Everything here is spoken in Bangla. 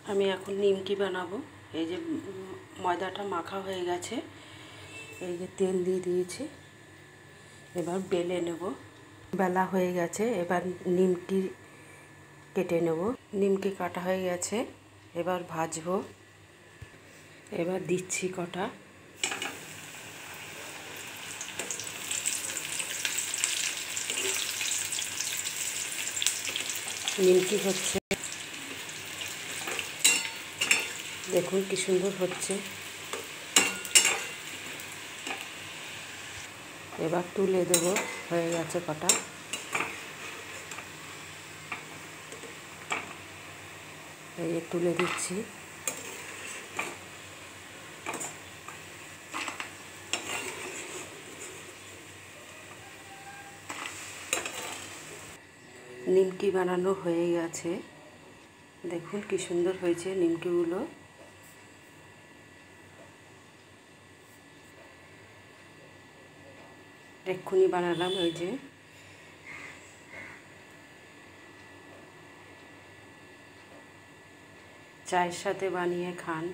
আমি এখন নিমকি বানাবো। এই যে ময়দাটা মাখা হয়ে গেছে, এই যে তেল দিয়ে দিয়েছি, এবার বেলে নেব। বেলা হয়ে গেছে, এবার নিমকি কেটে নেব। নিমকি কাটা হয়ে গেছে, এবার ভাজবো। এবার দিচ্ছি কটা। নিমকি হচ্ছে, দেখুন কি সুন্দর হচ্ছে। এবার তুলে দেবো, হয়ে গেছে কটা। এই যে তুলে দিচ্ছি। নিমকি বানানো হয়ে গেছে, দেখুন কি সুন্দর হয়েছে নিমকিগুলো। এক্ষুনি বানালাম, ওই যে চায়ের সাথে বানিয়ে খান।